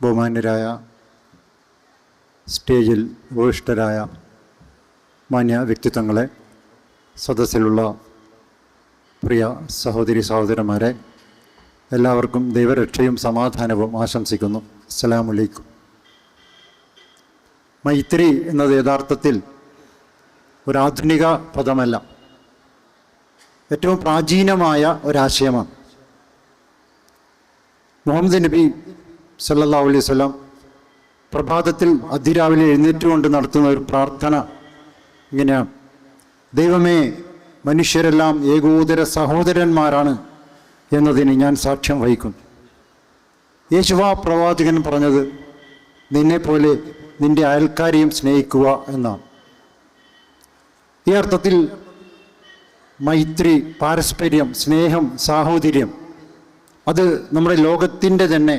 ബഹുമാന്യരായ സ്റ്റേജിൽ ഉപവിഷ്ടരായ മാന്യ വ്യക്തിത്വങ്ങളെ, സദസ്സിലുള്ള പ്രിയ സഹോദരി സഹോദരന്മാരെ, എല്ലാവർക്കും ദൈവരക്ഷയും സമാധാനവും ആശംസിക്കുന്നു. അസ്സലാമു അലൈക്കും. മൈത്രി എന്നത് യഥാർത്ഥത്തിൽ ഒരാധുനിക പദമല്ല, ഏറ്റവും പ്രാചീനമായ ഒരാശയമാണ്. മുഹമ്മദ് നബി സല്ലല്ലാഹു അലൈഹി വസല്ലം പ്രഭാതത്തിൽ അതിരാവിലെ എഴുന്നേറ്റുകൊണ്ട് നടത്തുന്ന ഒരു പ്രാർത്ഥന ഇങ്ങനെയാണ്: ദൈവമേ, മനുഷ്യരെല്ലാം ഏകോദര സഹോദരന്മാരാണ് എന്നതിന് ഞാൻ സാക്ഷ്യം വഹിക്കുന്നു. യേശുവാ പ്രവാചകൻ പറഞ്ഞത് നിന്നെപ്പോലെ നിന്റെ അയൽക്കാരെയും സ്നേഹിക്കുക എന്നാണ്. ഈ അർത്ഥത്തിൽ മൈത്രി, പാരസ്പര്യം, സ്നേഹം, സാഹോദര്യം അത് നമ്മുടെ ലോകത്തിൻ്റെ തന്നെ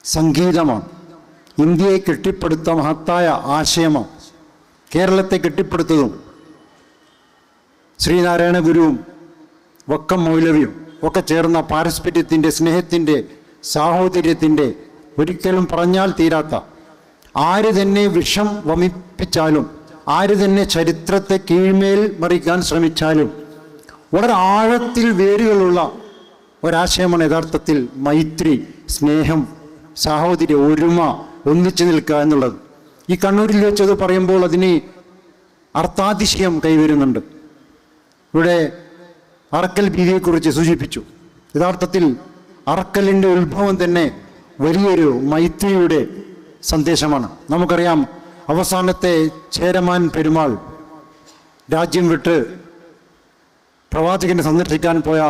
സംഗീതമാണ്. ഇന്ത്യയെ കെട്ടിപ്പടുത്ത മഹത്തായ ആശയമാണ്. കേരളത്തെ കെട്ടിപ്പടുത്തതും ശ്രീനാരായണ ഗുരുവും വക്കം മൗലവിയും ഒക്കെ ചേർന്ന പാരസ്പര്യത്തിൻ്റെ, സ്നേഹത്തിൻ്റെ, സാഹോദര്യത്തിൻ്റെ, ഒരിക്കലും പറഞ്ഞാൽ തീരാത്ത, ആര് തന്നെ വിഷം വമിപ്പിച്ചാലും, ആര് തന്നെ ചരിത്രത്തെ കീഴ്മേൽ മറിക്കാൻ ശ്രമിച്ചാലും വളരെ ആഴത്തിൽ വേരുകളുള്ള ഒരാശയമാണ് യഥാർത്ഥത്തിൽ മൈത്രി, സ്നേഹം, സാഹോദര്യം, ഒരുമ, ഒന്നിച്ചു നിൽക്കുക എന്നുള്ളത്. ഈ കണ്ണൂരിൽ വെച്ചത് പറയുമ്പോൾ അതിന് അർത്ഥാതിശയം കൈവരുന്നുണ്ട്. ഇവിടെ അറക്കൽ ബീവിയെക്കുറിച്ച് സൂചിപ്പിച്ചു. യഥാർത്ഥത്തിൽ അറക്കലിൻ്റെ ഉത്ഭവം തന്നെ വലിയൊരു മൈത്രിയുടെ സന്ദേശമാണ്. നമുക്കറിയാം, അവസാനത്തെ ചേരമാൻ പെരുമാൾ രാജ്യം വിട്ട് പ്രവാചകനെ സന്ദർശിക്കാൻ പോയ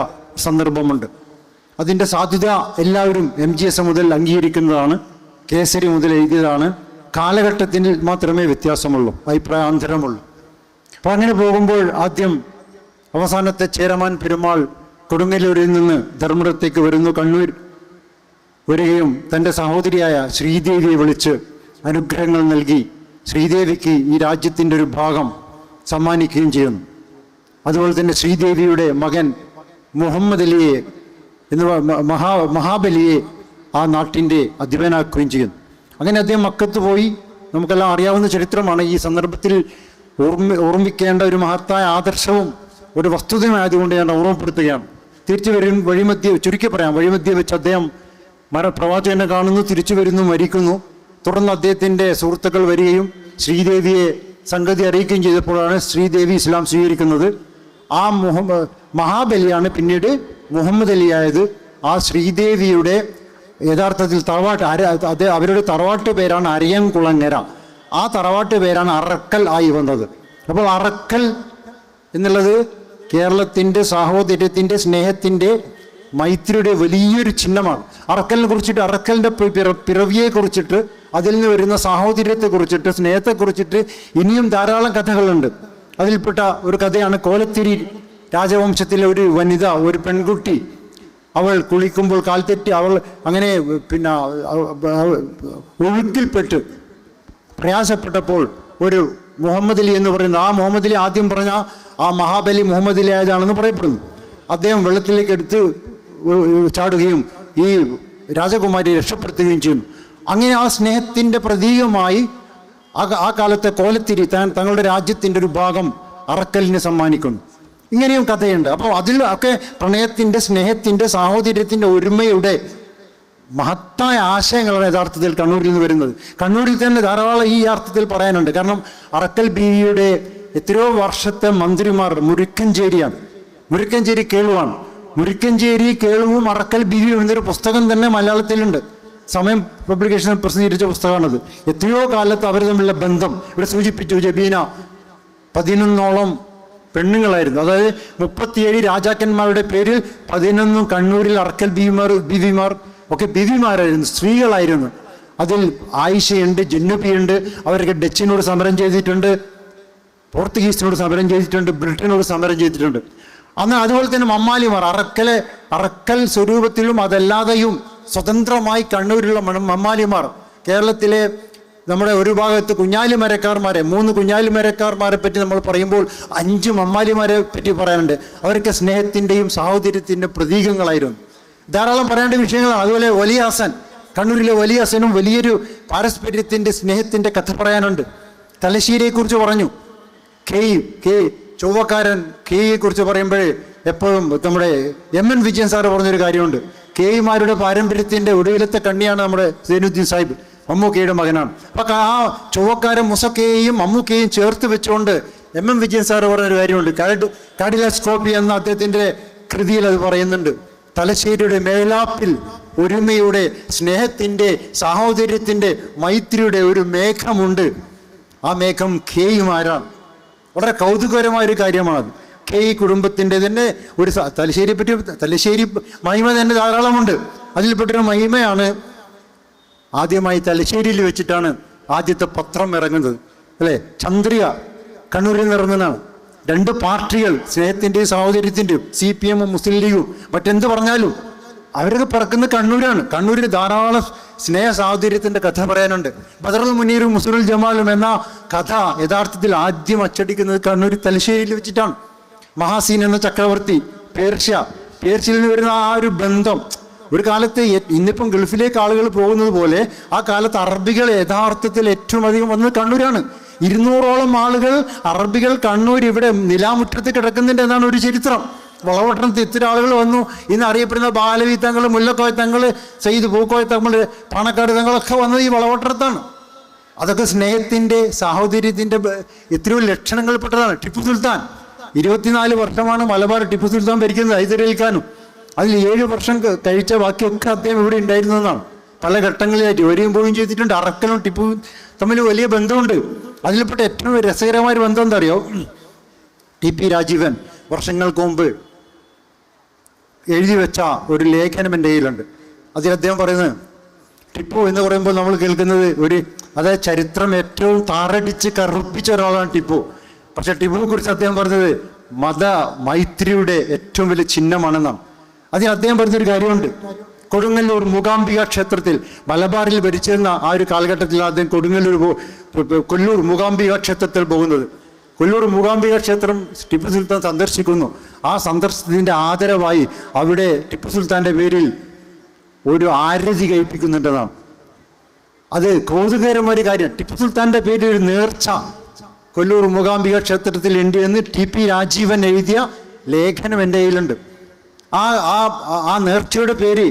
സന്ദർഭമുണ്ട്. അതിൻ്റെ സാധ്യത എല്ലാവരും MGS മുതൽ അംഗീകരിക്കുന്നതാണ്, കേസരി മുതൽ എഴുതിയതാണ്. കാലഘട്ടത്തിൽ മാത്രമേ വ്യത്യാസമുള്ളൂ, അഭിപ്രായാന്തരമുള്ളൂ. അപ്പം അങ്ങനെ പോകുമ്പോൾ ആദ്യം അവസാനത്തെ ചേരമാൻ പെരുമാൾ കൊടുങ്ങല്ലൂരിൽ നിന്ന് ധർമ്മടത്തേക്ക് വരുന്നു. കണ്ണൂർ വരികയും തൻ്റെ സഹോദരിയായ ശ്രീദേവിയെ വിളിച്ച് അനുഗ്രഹങ്ങൾ നൽകി ശ്രീദേവിക്ക് ഈ രാജ്യത്തിൻ്റെ ഒരു ഭാഗം സമ്മാനിക്കുകയും ചെയ്യുന്നു. അതുപോലെ തന്നെ ശ്രീദേവിയുടെ മകൻ മുഹമ്മദ് അലിയെ മഹാബലിയെ ആ നാട്ടിൻ്റെ അധിപനാക്കുകയും ചെയ്യുന്നു. അങ്ങനെ അദ്ദേഹം മക്കത്ത് പോയി. നമുക്കെല്ലാം അറിയാവുന്ന ചരിത്രമാണ്. ഈ സന്ദർഭത്തിൽ ഓർമ്മിക്കേണ്ട ഒരു മഹത്തായ ആദർശവും ഒരു വസ്തുതയുമായതുകൊണ്ട് ഞാൻ ഓർമ്മപ്പെടുത്തുകയാണ്. തിരിച്ചു വരും വഴിമധ്യ, ചുരുക്കി പറയാം, വഴിമധ്യ വെച്ച് അദ്ദേഹം പ്രവാചകനെ കാണുന്നു, തിരിച്ചു വരുന്നു, മരിക്കുന്നു. തുടർന്ന് അദ്ദേഹത്തിൻ്റെ സുഹൃത്തുക്കൾ വരികയും ശ്രീദേവിയെ സംഗതി അറിയിക്കുകയും ചെയ്തപ്പോഴാണ് ശ്രീദേവി ഇസ്ലാം സ്വീകരിക്കുന്നത്. ആ മഹാബലിയാണ് പിന്നീട് മുഹമ്മദ് അലിയായത്. ആ ശ്രീദേവിയുടെ യഥാർത്ഥത്തിൽ തറവാട്ട്, അവരുടെ തറവാട്ട് പേരാണ് അരിയൻകുളങ്ങര. ആ തറവാട്ട് പേരാണ് അറക്കൽ ആയി വന്നത്. അപ്പോൾ അറക്കൽ എന്നുള്ളത് കേരളത്തിൻ്റെ സാഹോദര്യത്തിൻ്റെ, സ്നേഹത്തിൻ്റെ, മൈത്രിയുടെ വലിയൊരു ചിഹ്നമാണ്. അറക്കലിനെ കുറിച്ചിട്ട്, അറക്കലിൻ്റെ പിറവിയെ കുറിച്ചിട്ട്, അതിൽ നിന്ന് വരുന്ന സാഹോദര്യത്തെ കുറിച്ചിട്ട്, സ്നേഹത്തെ കുറിച്ചിട്ട് ഇനിയും ധാരാളം കഥകളുണ്ട്. അതിൽപ്പെട്ട ഒരു കഥയാണ് കോലത്തിരി രാജവംശത്തിലെ ഒരു വനിത, ഒരു പെൺകുട്ടി. അവൾ കുളിക്കുമ്പോൾ കാൽ തെറ്റി അവൾ അങ്ങനെ ഒഴുക്കിൽപ്പെട്ട് പ്രയാസപ്പെട്ടപ്പോൾ ഒരു മുഹമ്മദ് അലി എന്ന് പറയുന്ന ആ മുഹമ്മദ് അലി, ആദ്യം പറഞ്ഞ ആ മഹാബലി മുഹമ്മദ് അലി ആയതാണെന്ന് പറയപ്പെടുന്നു. അദ്ദേഹം വെള്ളത്തിലേക്ക് എടുത്ത് ചാടുകയും ഈ രാജകുമാരിയെ രക്ഷപ്പെടുത്തുകയും ചെയ്യുന്നു. അങ്ങനെ ആ സ്നേഹത്തിൻ്റെ പ്രതീകമായി ആ കാലത്തെ കോലത്തിരി തങ്ങളുടെ രാജ്യത്തിൻ്റെ ഒരു ഭാഗം അറക്കലിന് സമ്മാനിക്കുന്നു. ഇങ്ങനെയും കഥയുണ്ട്. അപ്പോൾ അതിൽ ഒക്കെ പ്രണയത്തിൻ്റെ, സ്നേഹത്തിൻ്റെ, സാഹോദര്യത്തിൻ്റെ, ഒരുമയുടെ മഹത്തായ ആശയങ്ങളാണ് യഥാർത്ഥത്തിൽ കണ്ണൂരിൽ നിന്ന് വരുന്നത്. കണ്ണൂരിൽ തന്നെ ധാരാളം ഈ അർത്ഥത്തിൽ പറയാനുണ്ട്. കാരണം അറക്കൽ ബീവിയുടെ എത്രയോ വർഷത്തെ മന്ത്രിമാർ മുരിക്കഞ്ചേരിയാണ്, മുരിക്കഞ്ചേരി കേളുവാണ്. മുരിക്കഞ്ചേരി കേളുവും അറക്കൽ ബീവിയും എന്നൊരു പുസ്തകം തന്നെ മലയാളത്തിലുണ്ട്. സമയം പബ്ലിക്കേഷൻ പ്രസിദ്ധീകരിച്ച പുസ്തകമാണത്. എത്രയോ കാലത്ത് അവർ തമ്മിലുള്ള ബന്ധം ഇവിടെ സൂചിപ്പിച്ചു. ജബീന 11ഓളം പെണ്ണുങ്ങളായിരുന്നു. അതായത് 37 രാജാക്കന്മാരുടെ പേരിൽ 11 കണ്ണൂരിൽ അറക്കൽ ബീവിമാർ ഒക്കെ ബീവിമാരായിരുന്നു, സ്ത്രീകളായിരുന്നു. അതിൽ ആയിഷയുണ്ട്, ജന്നുബിയുണ്ട്. അവരൊക്കെ ഡച്ചിനോട് സമരം ചെയ്തിട്ടുണ്ട്, പോർത്തുഗീസിനോട് സമരം ചെയ്തിട്ടുണ്ട്, ബ്രിട്ടനോട് സമരം ചെയ്തിട്ടുണ്ട്. അന്ന് അതുപോലെ തന്നെ മമ്മാലിമാർ, അറക്കൽ സ്വരൂപത്തിലും അതല്ലാതെയും സ്വതന്ത്രമായി കണ്ണൂരിലുള്ള മമ്മാലിമാർ. കേരളത്തിലെ നമ്മുടെ ഒരു ഭാഗത്ത് കുഞ്ഞാലിമരക്കാർമാരെ, 3 കുഞ്ഞാലിമരക്കാർമാരെ പറ്റി നമ്മൾ പറയുമ്പോൾ 5 മമ്മാലിമാരെ പറ്റി പറയാനുണ്ട്. അവർക്ക് സ്നേഹത്തിൻ്റെയും സാഹോദര്യത്തിൻ്റെ പ്രതീകങ്ങളായിരുന്നു. ധാരാളം പറയേണ്ട വിഷയങ്ങളാണ്. അതുപോലെ വലിയ ഹസൻ കണ്ണൂരിലെ വലിയ അച്ഛനും വലിയൊരു പാരസ്പര്യത്തിൻ്റെ സ്നേഹത്തിൻ്റെ കഥ പറയാനുണ്ട്. തലശ്ശേരിയെക്കുറിച്ച് പറഞ്ഞു. ചൊവ്വക്കാരൻ കെയെ കുറിച്ച് പറയുമ്പോഴേ എപ്പോഴും നമ്മുടെ എൻ വിജയൻ സാറ് പറഞ്ഞൊരു കാര്യമുണ്ട്. കെമാരുടെ പാരമ്പര്യത്തിൻ്റെ ഒടുവിലത്തെ കണ്ണിയാണ് നമ്മുടെ സൈനുദ്ദീൻ സാഹിബ്, മമ്മൂക്കയുടെ മകനാണ്. അപ്പം ആ ചൊവ്വക്കാരൻ മുസക്കയെയും മമ്മൂക്കയെയും ചേർത്ത് വെച്ചുകൊണ്ട് എൻ വിജയൻ സാറ് പറഞ്ഞൊരു കാര്യമുണ്ട്. കാഡിലാസ്കോപ്പി എന്ന അദ്ദേഹത്തിൻ്റെ കൃതിയിൽ അത് പറയുന്നുണ്ട്. തലശ്ശേരിയുടെ മേലാപ്പിൽ ഒരുമയുടെ, സ്നേഹത്തിൻ്റെ, സാഹോദര്യത്തിൻ്റെ, മൈത്രിയുടെ ഒരു മേഘമുണ്ട്. ആ മേഘം കെയുമാരാണ്. വളരെ കൗതുകകരമായൊരു കാര്യമാണ്. കെ കുടുംബത്തിൻ്റെ തന്നെ ഒരു തലശ്ശേരിയെ പറ്റി, തലശ്ശേരി മഹിമ തന്നെ ധാരാളമുണ്ട്. അതിൽപ്പെട്ടൊരു മഹിമയാണ് ആദ്യമായി തലശ്ശേരിയിൽ വെച്ചിട്ടാണ് ആദ്യത്തെ പത്രം ഇറങ്ങുന്നത്, അല്ലേ? ചന്ദ്രിക കണ്ണൂരിൽ നിന്ന് ഇറങ്ങുന്നതാണ്. 2 പാർട്ടികൾ, സ്നേഹത്തിൻ്റെയും സാഹോദര്യത്തിൻ്റെയും, CPM മുസ്ലിം ലീഗും മറ്റെന്ത് പറഞ്ഞാലും അവരൊക്കെ പിറക്കുന്നത് കണ്ണൂരാണ്. കണ്ണൂരിൽ ധാരാളം സ്നേഹ സാഹോദര്യത്തിൻ്റെ കഥ പറയാനുണ്ട്. ബദറുൽ മുനീറും മുസ്ലിം ജമാലും എന്ന കഥ യഥാർത്ഥത്തിൽ ആദ്യം അച്ചടിക്കുന്നത് കണ്ണൂർ തലശ്ശേരിയിൽ വെച്ചിട്ടാണ്. മഹാസീൻ എന്ന ചക്രവർത്തി, പേർഷ്യയിൽ നിന്ന് വരുന്ന ആ ഒരു ബന്ധം, ഒരു കാലത്ത് ഇന്നിപ്പം ഗൾഫിലേക്ക് ആളുകൾ പോകുന്നത് പോലെ ആ കാലത്ത് അറബികൾ യഥാർത്ഥത്തിൽ ഏറ്റവും അധികം വന്നത് കണ്ണൂരാണ്. 200ഓളം ആളുകൾ അറബികൾ കണ്ണൂർ ഇവിടെ നിലാമുറ്റത്ത് കിടക്കുന്നുണ്ട് എന്നാണ് ഒരു ചരിത്രം. വളവട്ടണത്ത് ഇത്ര ആളുകൾ വന്നു. ഇന്ന് അറിയപ്പെടുന്ന ബാലവി തങ്ങൾ, മുല്ലക്കോയ തങ്ങൾ, സയ്യിദ് പൂക്കോയ തങ്ങൾ, പാണക്കാട് തങ്ങളൊക്കെ വന്നത് ഈ വളവട്ടണത്താണ്. അതൊക്കെ സ്നേഹത്തിൻ്റെ, സാഹോദര്യത്തിൻ്റെ എത്രയോ ലക്ഷണങ്ങൾപ്പെട്ടതാണ്. ടിപ്പു സുൽത്താൻ 24 വർഷമാണ് മലബാർ ടിപ്പു സുൽത്താൻ ഭരിക്കുന്നത്, ഹൈദരലി ഖാനും. അതിൽ 7 വർഷം കഴിച്ച ബാക്കിയൊക്കെ അദ്ദേഹം ഇവിടെ ഉണ്ടായിരുന്നതാണ്. പല ഘട്ടങ്ങളിലായിട്ട് വരികയും പോവുകയും ചെയ്തിട്ടുണ്ട്. അറക്കലും ടിപ്പു തമ്മിൽ വലിയ ബന്ധമുണ്ട്. അതിൽപ്പെട്ട ഏറ്റവും രസകരമായൊരു ബന്ധം എന്താ അറിയോ? TP രാജീവൻ വർഷങ്ങൾക്ക് മുമ്പ് എഴുതി വെച്ച ഒരു ലേഖനം എൻ്റെ കയ്യിലുണ്ട്. അതിൽ അദ്ദേഹം പറയുന്നത്, ടിപ്പു എന്ന് പറയുമ്പോൾ നമ്മൾ കേൾക്കുന്നത് അതായത് ചരിത്രം ഏറ്റവും താറടിച്ച് കറുപ്പിച്ച ഒരാളാണ് ടിപ്പു. പക്ഷെ ടിപ്പുവിനെ കുറിച്ച് അദ്ദേഹം പറഞ്ഞത് മത മൈത്രിയുടെ ഏറ്റവും വലിയ ചിഹ്നമാണെന്നാണ്. അതിൽ അദ്ദേഹം പറഞ്ഞൊരു കാര്യമുണ്ട്. കൊടുങ്ങല്ലൂർ മൂകാംബിക ക്ഷേത്രത്തിൽ, മലബാറിൽ ഭരിച്ചിരുന്ന ആ ഒരു കാലഘട്ടത്തിലാണ് അദ്ദേഹം കൊല്ലൂർ മൂകാംബിക ക്ഷേത്രത്തിൽ പോകുന്നത്. കൊല്ലൂർ മൂകാംബിക ക്ഷേത്രം ടിപ്പു സുൽത്താൻ സന്ദർശിക്കുന്നു. ആ സന്ദർശനത്തിൻ്റെ ആദരവായി അവിടെ ടിപ്പു സുൽത്താൻ്റെ പേരിൽ ഒരു ആരതി കഴിപ്പിക്കുന്നുണ്ടെന്നാണ്. അത് കൗതുകകരമായ കാര്യം. ടിപ്പു സുൽത്താൻ്റെ പേരിൽ ഒരു നേർച്ച കൊല്ലൂർ മൂകാംബിക ക്ഷേത്രത്തിൽ ഉണ്ട് എന്ന് TP രാജീവൻ എഴുതിയ ലേഖനം എൻ്റെ കയ്യിലുണ്ട്. ആ നേർച്ചയുടെ പേര്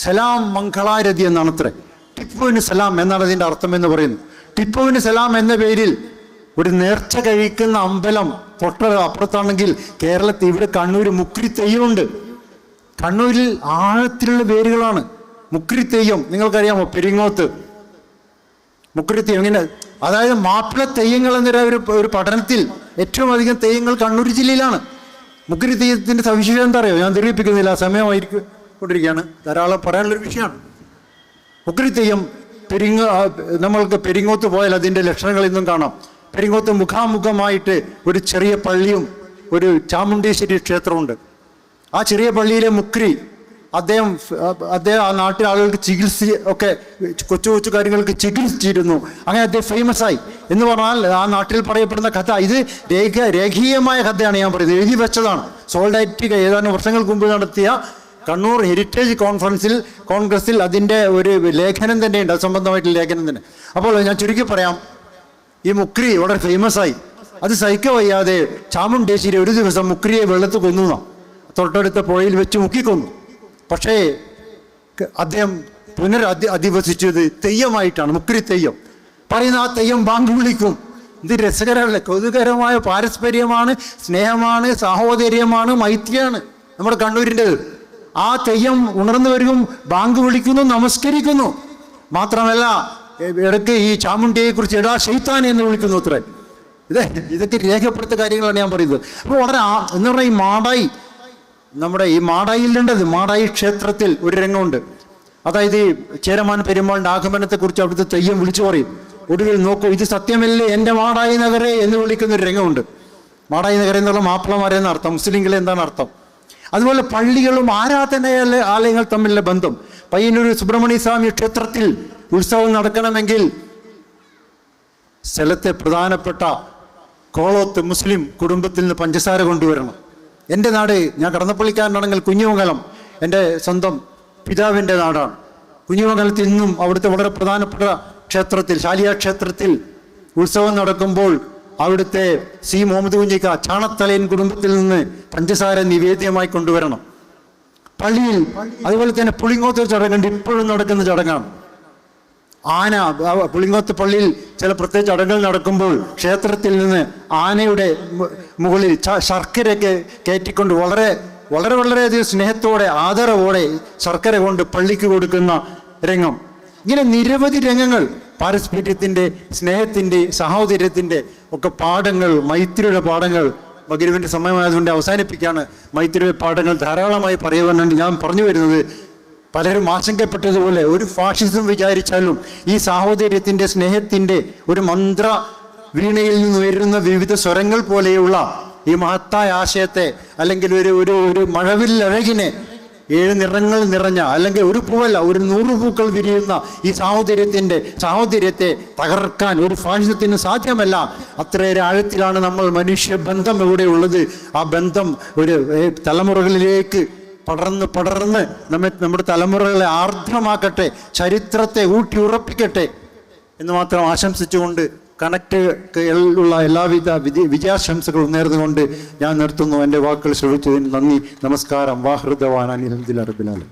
സലാം മംഗളാരതി എന്നാണ് അത്രേ. ടിപ്പുവിന് സലാം എന്നാണ് അതിൻ്റെ അർത്ഥം എന്ന് പറയുന്നു. ടിപ്പുവിന് സലാം എന്ന പേരിൽ ഒരു നേർച്ച കഴിക്കുന്ന അമ്പലം അപ്പുറത്താണെങ്കിൽ കേരളത്തിൽ ഇവിടെ കണ്ണൂർ മുക്രി തെയ്യമുണ്ട്. കണ്ണൂരിൽ ആഴത്തിലുള്ള പേരുകളാണ്. മുക്രി തെയ്യം നിങ്ങൾക്കറിയാമോ? പെരിങ്ങോത്ത് മുക്രി തെയ്യം. ഇങ്ങനെ അതായത് മാപ്പിള തെയ്യങ്ങൾ എന്നൊരു ഒരു പഠനത്തിൽ ഏറ്റവും അധികം തെയ്യങ്ങൾ കണ്ണൂർ ജില്ലയിലാണ്. മുക്രി തെയ്യത്തിൻ്റെ സവിശേഷത എന്താ അറിയോ? ഞാൻ ദീർഘിപ്പിക്കുന്നില്ല, സമയമായിരിക്കൊണ്ടിരിക്കുകയാണ്. ധാരാളം പറയാനുള്ളൊരു വിഷയമാണ്. മുക്രി തെയ്യം നമ്മൾക്ക് പെരിങ്ങോത്ത് പോയാൽ അതിൻ്റെ ലക്ഷണങ്ങൾ ഇന്നും കാണാം. പെരിങ്ങോത്ത് മുഖാമുഖമായിട്ട് ഒരു ചെറിയ പള്ളിയും ഒരു ചാമുണ്ടേശ്വരി ക്ഷേത്രമുണ്ട്. ആ ചെറിയ പള്ളിയിലെ മുക്രി അദ്ദേഹം ആ നാട്ടിലെ ആളുകൾക്ക് ചികിത്സ ഒക്കെ കൊച്ചു കൊച്ചു കാര്യങ്ങൾക്ക് ചികിത്സിച്ചിരുന്നു. അങ്ങനെ അദ്ദേഹം ഫേമസ് ആയി എന്ന് പറഞ്ഞാൽ ആ നാട്ടിൽ പറയപ്പെടുന്ന കഥ ഇത് രേഖീയമായ കഥയാണ് ഞാൻ പറയുന്നത്, എഴുതി വെച്ചതാണ്. സോൾഡൈറ്റിക ഏതാനും വർഷങ്ങൾക്ക് മുമ്പ് നടത്തിയ കണ്ണൂർ ഹെറിറ്റേജ് കോൺഗ്രസിൽ അതിൻ്റെ ഒരു ലേഖനം തന്നെയുണ്ട്, അത് സംബന്ധമായിട്ടുള്ള ലേഖനം തന്നെ. അപ്പോൾ ഞാൻ ചുരുക്കി പറയാം, ഈ മുക്രി വളരെ ഫേമസ് ആയി. അത് സഹിക്ക വയ്യാതെ ചാമുണ്ടേശ്വരി ഒരു ദിവസം മുക്രിയെ വെള്ളത്ത് കൊന്നു, തൊട്ടടുത്ത പുഴയിൽ വെച്ച് മുക്കിക്കൊന്നു. പക്ഷേ അദ്ദേഹം അധിവസിച്ചത് തെയ്യമായിട്ടാണ്, മുക്രി തെയ്യം. പറയുന്ന ആ തെയ്യം ബാങ്ക് വിളിക്കും. ഇത് രസകരമല്ല, കൗതുകരമായ പാരസ്പര്യമാണ്, സ്നേഹമാണ്, സാഹോദര്യമാണ്, മൈത്രിയാണ് നമ്മുടെ കണ്ണൂരിൻ്റെത്. ആ തെയ്യം ഉണർന്നു വരും, ബാങ്ക് വിളിക്കുന്നു, നമസ്കരിക്കുന്നു. മാത്രമല്ല ഇടയ്ക്ക് ഈ ചാമുണ്ടിയെക്കുറിച്ച് എടാ ശൈത്താൻ എന്ന് വിളിക്കുന്നു അത്രേ. ഇതൊക്കെ രേഖപ്പെടുത്ത കാര്യങ്ങളാണ് ഞാൻ പറയുന്നത്. അപ്പോൾ വളരെ എന്ന് പറഞ്ഞാൽ ഈ മാടായി, നമ്മുടെ ഈ മാടായിലുണ്ടത്, മാടായി ക്ഷേത്രത്തിൽ ഒരു രംഗമുണ്ട്. അതായത് ചേരമാൻ പെരുമാളിൻ്റെ ആഗമനത്തെക്കുറിച്ച് അവിടുത്തെ തെയ്യം വിളിച്ചു പറയും. ഒടുവിൽ നോക്കൂ, ഇത് സത്യമല്ലേ എൻ്റെ മാടായി നഗരെ എന്ന് വിളിക്കുന്നൊരു രംഗമുണ്ട്. മാടായി നഗരം എന്നുള്ള മാപ്പിളമാരെന്ന് അർത്ഥം, മുസ്ലിങ്ങളെ എന്താണ് അർത്ഥം. അതുപോലെ പള്ളികളും ആരാധനാലയങ്ങൾ തമ്മിലുള്ള ബന്ധം. പയ്യന്നൂർ സുബ്രഹ്മണ്യ സ്വാമി ക്ഷേത്രത്തിൽ ഉത്സവം നടക്കണമെങ്കിൽ സ്ഥലത്തെ പ്രധാനപ്പെട്ട കോളോത്ത് മുസ്ലിം കുടുംബത്തിൽ നിന്ന് പഞ്ചസാര കൊണ്ടുവരണം. എൻ്റെ നാട്, ഞാൻ കടന്നപ്പള്ളിക്കാരനാണെങ്കിൽ കുഞ്ഞുമംഗലം എൻ്റെ സ്വന്തം പിതാവിൻ്റെ നാടാണ്. കുഞ്ഞിമംഗലത്ത് ഇന്നും അവിടുത്തെ വളരെ പ്രധാനപ്പെട്ട ക്ഷേത്രത്തിൽ, ശാലിയ ക്ഷേത്രത്തിൽ ഉത്സവം നടക്കുമ്പോൾ അവിടുത്തെ സി മുഹമ്മദ് കുഞ്ഞിക്ക ചാണത്തലയൻ കുടുംബത്തിൽ നിന്ന് പഞ്ചസാര നിവേദ്യമായി കൊണ്ടുവരണം. പള്ളിയിൽ അതുപോലെ തന്നെ പുളിങ്ങോത്ത് ചടങ്ങുണ്ട്, ഇപ്പോഴും നടക്കുന്ന ചടങ്ങാണ്. ആന, പുളിങ്ങോത്ത് പള്ളിയിൽ ചില പ്രത്യേക ചടങ്ങുകൾ നടക്കുമ്പോൾ ക്ഷേത്രത്തിൽ നിന്ന് ആനയുടെ മുകളിൽ ശർക്കരയൊക്കെ കയറ്റിക്കൊണ്ട് വളരെയധികം സ്നേഹത്തോടെ ആദരവോടെ ശർക്കര കൊണ്ട് പള്ളിക്ക് കൊടുക്കുന്ന രംഗം. ഇങ്ങനെ നിരവധി രംഗങ്ങൾ, പാരസ്പര്യത്തിൻ്റെ, സ്നേഹത്തിൻ്റെ, സഹോദര്യത്തിൻ്റെ ഒക്കെ പാഠങ്ങൾ, മൈത്രിയുടെ പാഠങ്ങൾ. മഗ്‌രിബിൻ്റെ സമയമായതുകൊണ്ട് അവസാനിപ്പിക്കുകയാണ്. മൈത്രിയുടെ പാഠങ്ങൾ ധാരാളമായി പറയുവാനുണ്ട്. ഞാൻ പറഞ്ഞു വരുന്നത്, പലരും ആശങ്കപ്പെട്ടതുപോലെ ഒരു ഫാഷിസം വിചാരിച്ചാലും ഈ സാഹോദര്യത്തിൻ്റെ, സ്നേഹത്തിൻ്റെ ഒരു മന്ത്ര വീണയിൽ നിന്ന് വരുന്ന വിവിധ സ്വരങ്ങൾ പോലെയുള്ള ഈ മഹത്തായ ആശയത്തെ, അല്ലെങ്കിൽ ഒരു മഴവില്ലഴകിനെ, 7 നിറങ്ങൾ നിറഞ്ഞ, അല്ലെങ്കിൽ ഒരു പൂവല്ല 100 പൂക്കൾ വിരിയുന്ന ഈ സാഹോദര്യത്തെ തകർക്കാൻ ഒരു ഫാഷിസത്തിന് സാധ്യമല്ല. അത്രയേറെ ആഴത്തിലാണ് നമ്മൾ മനുഷ്യബന്ധം ഇവിടെ ഉള്ളത്. ആ ബന്ധം ഒരു തലമുറകളിലേക്ക് പടർന്ന് നമ്മുടെ തലമുറകളെ ആർദ്രമാക്കട്ടെ, ചരിത്രത്തെ ഊട്ടി ഉറപ്പിക്കട്ടെ എന്ന് മാത്രം ആശംസിച്ചുകൊണ്ട് കണക്റ്റുള്ള എല്ലാവിധ വിജയാശംസകളും നേർന്നുകൊണ്ട് ഞാൻ നിർത്തുന്നു. എൻ്റെ വാക്കുകൾ ശ്രവിച്ചതിന് നന്ദി, നമസ്കാരം. വാഹൃദവാൻ അനിൽ റബ്ബിൽ ആലമീൻ.